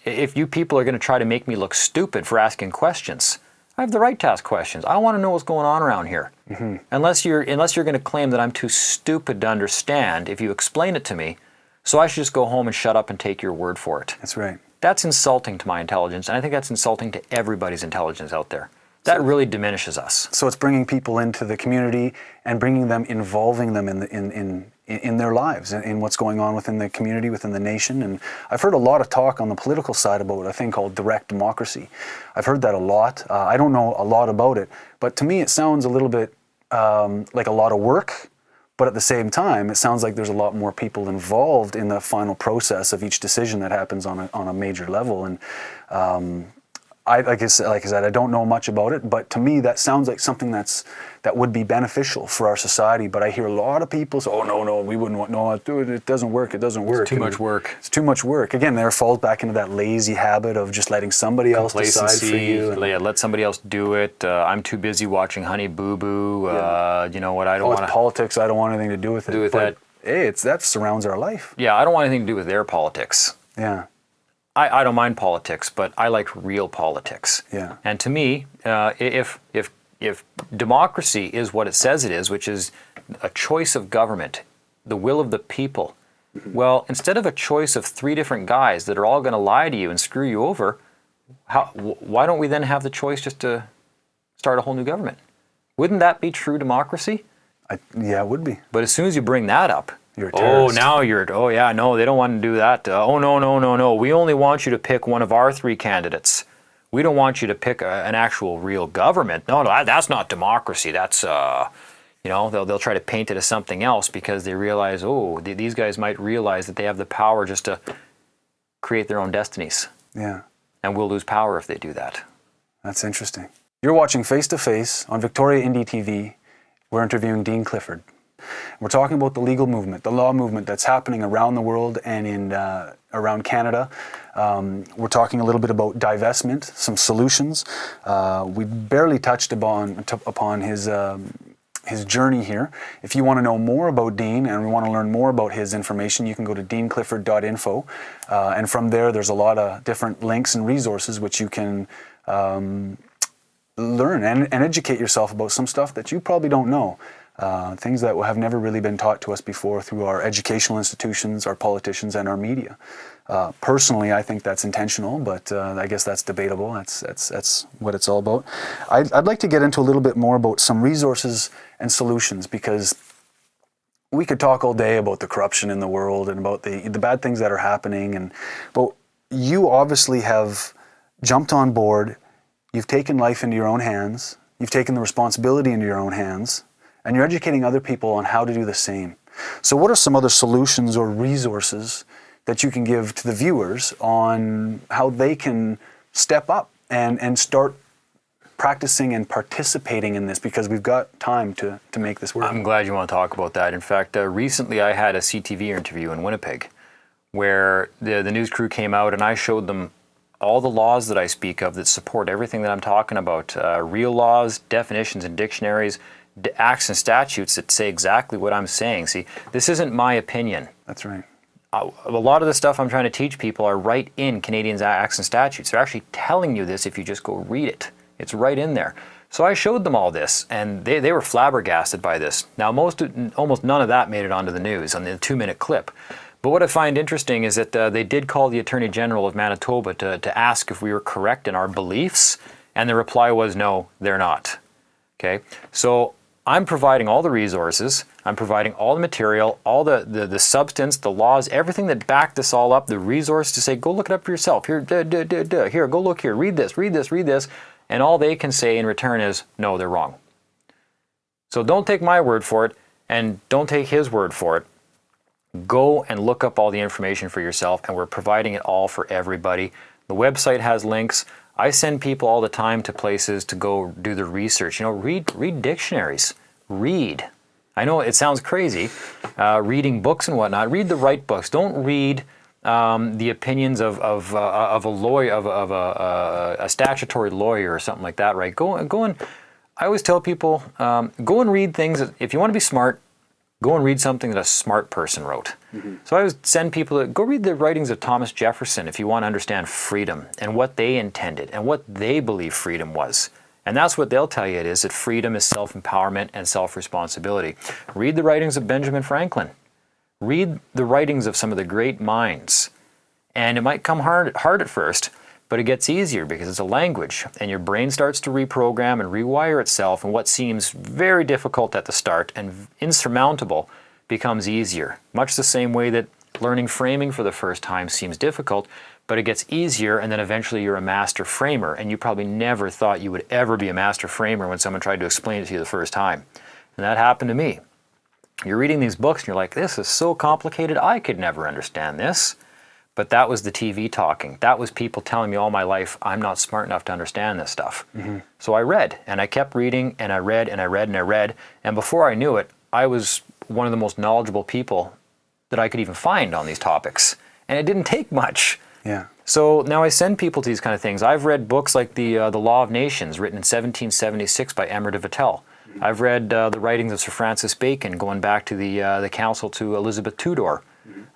if you people are going to try to make me look stupid for asking questions. I have the right to ask questions. I want to know what's going on around here. Mm-hmm. Unless you're going to claim that I'm too stupid to understand if you explain it to me, so I should just go home and shut up and take your word for it. That's right. That's insulting to my intelligence, and I think that's insulting to everybody's intelligence out there. That really diminishes us. So it's bringing people into the community and involving them in their lives, in what's going on within the community, within the nation. And I've heard a lot of talk on the political side about a thing called direct democracy. I've heard that a lot. I don't know a lot about it, but to me it sounds a little bit like a lot of work. But at the same time, it sounds like there's a lot more people involved in the final process of each decision that happens on a major level. And like I said, I don't know much about it, but to me that sounds like something that would be beneficial for our society. But I hear a lot of people say, "Oh no, we wouldn't want it doesn't work. It doesn't work. It's too much work. It's too much work." Again, there falls back into that lazy habit of just letting somebody else decide for you. Let somebody else do it. I'm too busy watching Honey Boo Boo. You know what? I don't want it's politics. I don't want anything to do with it. But, hey, that surrounds our life. Yeah, I don't want anything to do with their politics. Yeah. I don't mind politics, but I like real politics. Yeah. And to me, if democracy is what it says it is, which is a choice of government, the will of the people, well, instead of a choice of 3 different guys that are all going to lie to you and screw you over, why don't we then have the choice just to start a whole new government? Wouldn't that be true democracy? Yeah, it would be. But as soon as you bring that up, you're a terrorist. No, they don't want to do that. No. We only want you to pick one of our 3 candidates. We don't want you to pick an actual real government. No, that's not democracy. That's, they'll try to paint it as something else because they realize, these guys might realize that they have the power just to create their own destinies. Yeah. And we'll lose power if they do that. That's interesting. You're watching Face to Face on Victoria Indie TV. We're interviewing Dean Clifford. We're talking about the legal movement, the law movement that's happening around the world and around Canada. We're talking a little bit about divestment, some solutions. We barely touched upon his journey here. If you want to know more about Dean and we want to learn more about his information, you can go to deanclifford.info. And from there's a lot of different links and resources which you can learn and educate yourself about some stuff that you probably don't know. Things that have never really been taught to us before through our educational institutions, our politicians, and our media. Personally, I think that's intentional, but I guess that's debatable. That's what it's all about. I'd like to get into a little bit more about some resources and solutions, because we could talk all day about the corruption in the world and about the bad things that are happening. But you obviously have jumped on board. You've taken life into your own hands. You've taken the responsibility into your own hands. And you're educating other people on how to do the same. So what are some other solutions or resources that you can give to the viewers on how they can step up and start practicing and participating in this, because we've got time to make this work? I'm glad you want to talk about that. In fact, recently I had a CTV interview in Winnipeg where the news crew came out and I showed them all the laws that I speak of that support everything that I'm talking about. Real laws, definitions and dictionaries, acts and statutes that say exactly what I'm saying. See, this isn't my opinion. That's right. A lot of the stuff I'm trying to teach people are right in Canadian acts and statutes. They're actually telling you this if you just go read it. It's right in there. So I showed them all this, and they were flabbergasted by this. Now, almost none of that made it onto the news on the 2-minute clip. But what I find interesting is that they did call the Attorney General of Manitoba to ask if we were correct in our beliefs, and the reply was no, they're not. Okay, so I'm providing all the resources, I'm providing all the material, all the substance, the laws, everything that back this all up, the resource to say, go look it up for yourself. Here, here, go look here, read this, read this, read this. And all they can say in return is, no, they're wrong. So don't take my word for it, and don't take his word for it. Go and look up all the information for yourself, and we're providing it all for everybody. The website has links. I send people all the time to places to go do the research. Read dictionaries. Read. I know it sounds crazy, reading books and whatnot. Read the right books. Don't read the opinions of a lawyer, of a statutory lawyer or something like that. Right? Go and. I always tell people, go and read things. If you want to be smart, go and read something that a smart person wrote. Mm-hmm. So I always send people to go read the writings of Thomas Jefferson if you want to understand freedom and what they intended and what they believe freedom was. And that's what they'll tell you it is, that freedom is self-empowerment and self-responsibility. Read the writings of Benjamin Franklin. Read the writings of some of the great minds. And it might come hard at first, but it gets easier because it's a language, and your brain starts to reprogram and rewire itself, and what seems very difficult at the start and insurmountable becomes easier. Much the same way that learning framing for the first time seems difficult, but it gets easier, and then eventually you're a master framer, and you probably never thought you would ever be a master framer when someone tried to explain it to you the first time. And that happened to me. You're reading these books, and you're like, this is so complicated, I could never understand this. But that was the TV talking. That was people telling me all my life, I'm not smart enough to understand this stuff. Mm-hmm. So I read, and I kept reading, and I read, and I read, and I read. And before I knew it, I was one of the most knowledgeable people that I could even find on these topics. And it didn't take much. Yeah. So now I send people to these kind of things. I've read books like the Law of Nations, written in 1776 by Emer de Vattel. Mm-hmm. I've read the writings of Sir Francis Bacon, going back to the counsel to Elizabeth Tudor.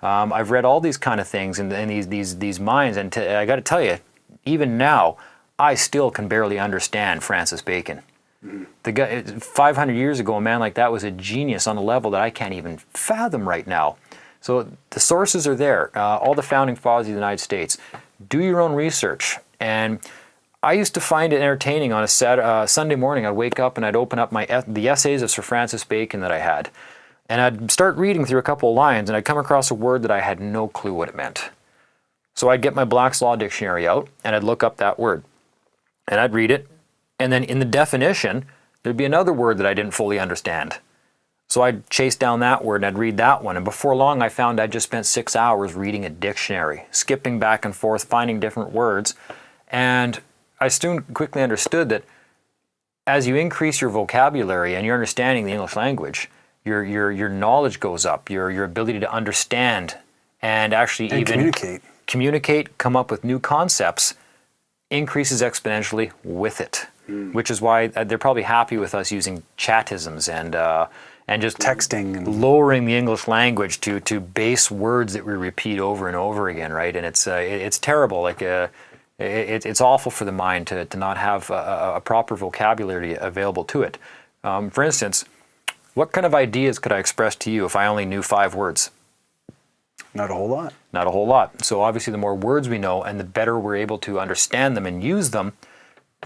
I've read all these kind of things and these minds, and I got to tell you, even now, I still can barely understand Francis Bacon. Mm-hmm. The guy, 500 years ago, a man like that was a genius on a level that I can't even fathom right now. So the sources are there. All the founding fathers of the United States. Do your own research. And I used to find it entertaining on a Sunday morning. I'd wake up and I'd open up the essays of Sir Francis Bacon that I had. And I'd start reading through a couple of lines, and I'd come across a word that I had no clue what it meant. So I'd get my Black's Law Dictionary out, and I'd look up that word. And I'd read it, and then in the definition, there'd be another word that I didn't fully understand. So I'd chase down that word, and I'd read that one. And before long, I found I'd just spent 6 hours reading a dictionary, skipping back and forth, finding different words. And I soon quickly understood that as you increase your vocabulary and your understanding of the English language, your knowledge goes up, your ability to understand and actually even communicate, come up with new concepts increases exponentially with it, which is why they're probably happy with us using chatisms and just texting and lowering the English language to base words that we repeat over and over again, right? And it's terrible. Like it's awful for the mind to not have a proper vocabulary available to it. For instance, what kind of ideas could I express to you if I only knew 5 words? Not a whole lot. Not a whole lot. So obviously the more words we know and the better we're able to understand them and use them,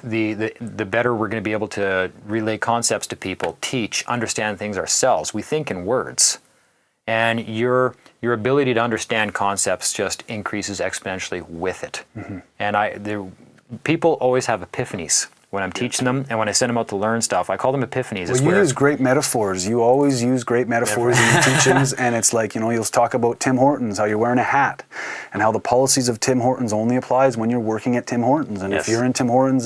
the better we're going to be able to relay concepts to people, teach, understand things ourselves. We think in words. And your ability to understand concepts just increases exponentially with it. Mm-hmm. And people always have epiphanies when I'm teaching them, and when I send them out to learn stuff. I call them epiphanies. Well, you use great metaphors. You always use great metaphors in your teachings, and it's like, you'll talk about Tim Hortons, how you're wearing a hat, and how the policies of Tim Hortons only applies when you're working at Tim Hortons. And if you're in Tim Hortons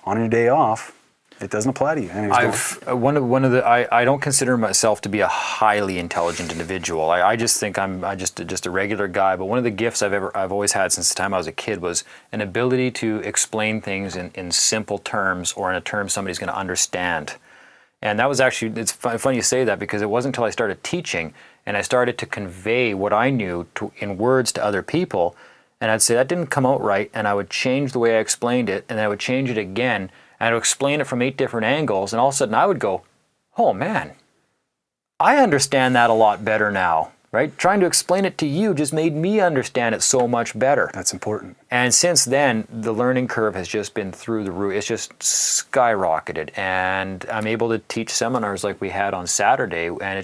on your day off, it doesn't apply to you. I don't consider myself to be a highly intelligent individual. I just think I'm just a regular guy. But one of the gifts I've always had since the time I was a kid was an ability to explain things in simple terms, or in a term somebody's going to understand. And that was actually, it's funny you say that, because it wasn't until I started teaching and I started to convey what I knew in words to other people, and I'd say that didn't come out right, and I would change the way I explained it, and then I would change it again. And I would explain it from 8 different angles, and all of a sudden I would go, oh man, I understand that a lot better now. right? Trying to explain it to you just made me understand it so much better. That's important. And since then, the learning curve has just been through the roof. It's just skyrocketed. And I'm able to teach seminars like we had on Saturday, and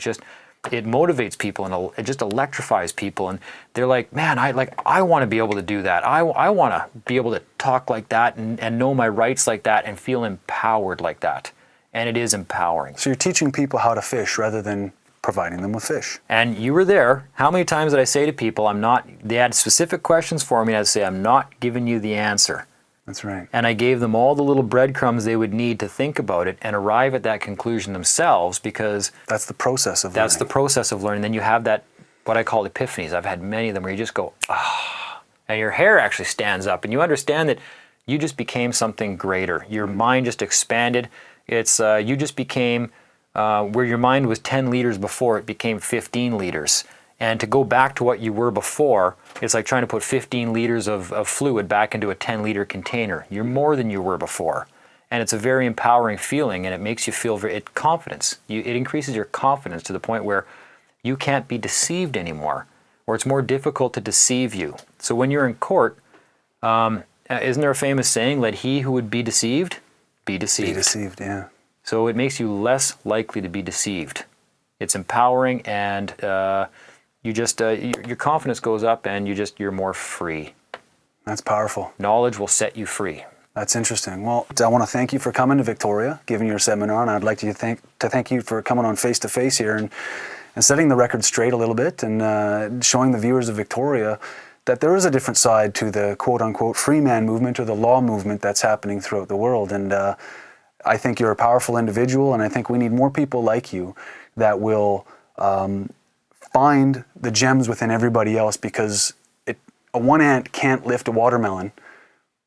it motivates people and it just electrifies people. And they're like, man, I want to be able to do that. I want to be able to talk like that and know my rights like that and feel empowered like that. And it is empowering. So you're teaching people how to fish rather than providing them with fish. And you were there. How many times did I say to people, they had specific questions for me, and I'd say, I'm not giving you the answer. That's right. And I gave them all the little breadcrumbs they would need to think about it and arrive at that conclusion themselves, because that's the process of learning. That's the process of learning. Then you have that, what I call epiphanies. I've had many of them where you just go, ah, and your hair actually stands up, and you understand that you just became something greater. Your mind just expanded. It's you just became where your mind was 10 liters before, it became 15 liters. And to go back to what you were before, it's like trying to put 15 liters of fluid back into a 10-liter container. You're more than you were before. And it's a very empowering feeling, and it makes you feel confidence. It increases your confidence to the point where you can't be deceived anymore, or it's more difficult to deceive you. So when you're in court, isn't there a famous saying, let he who would be deceived, be deceived? Be deceived, yeah. So it makes you less likely to be deceived. It's empowering, and your confidence goes up, and you're more free. That's powerful. Knowledge will set you free. That's interesting. Well, I want to thank you for coming to Victoria, giving your seminar, and I'd like to thank you for coming on Face to Face here and setting the record straight a little bit, and showing the viewers of Victoria that there is a different side to the quote-unquote free man movement or the law movement that's happening throughout the world. And I think you're a powerful individual, and I think we need more people like you that will find the gems within everybody else, because a one ant can't lift a watermelon,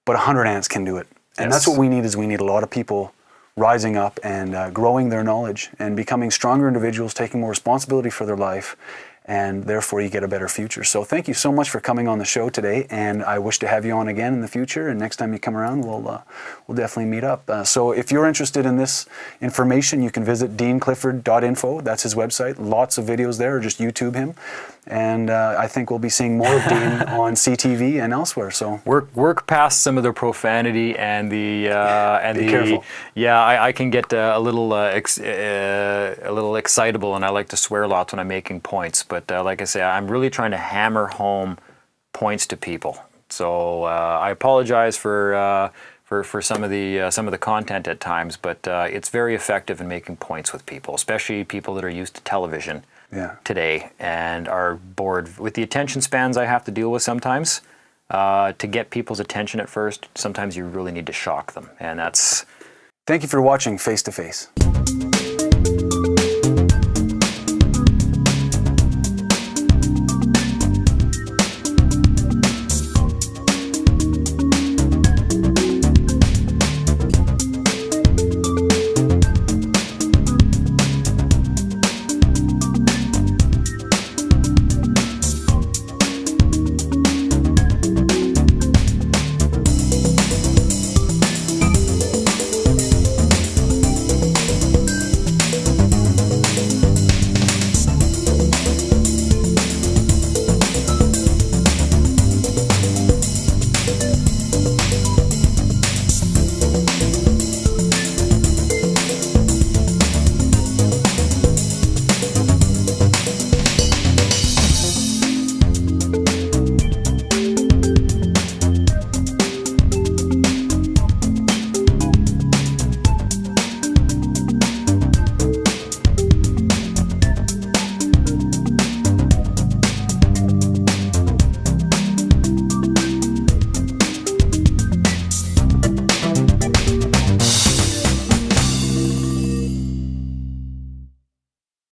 but 100 ants can do it. And Yes. that's what we need a lot of people rising up and growing their knowledge and becoming stronger individuals, taking more responsibility for their life, and therefore you get a better future. So thank you so much for coming on the show today, and I wish to have you on again in the future, and next time you come around we'll definitely meet up. So if you're interested in this information, you can visit deanclifford.info. That's his website. Lots of videos there, or just YouTube him. And I think we'll be seeing more of Dean on CTV and elsewhere. So work past some of the profanity and the Be careful. Yeah, I can get a little excitable, and I like to swear lots when I'm making points. But like I say, I'm really trying to hammer home points to people. So I apologize for some of the content at times, but it's very effective in making points with people, especially people that are used to television. Yeah. Today and are bored with the attention spans I have to deal with sometimes. To get people's attention at first, sometimes you really need to shock them, and that's... Thank you for watching Face to Face.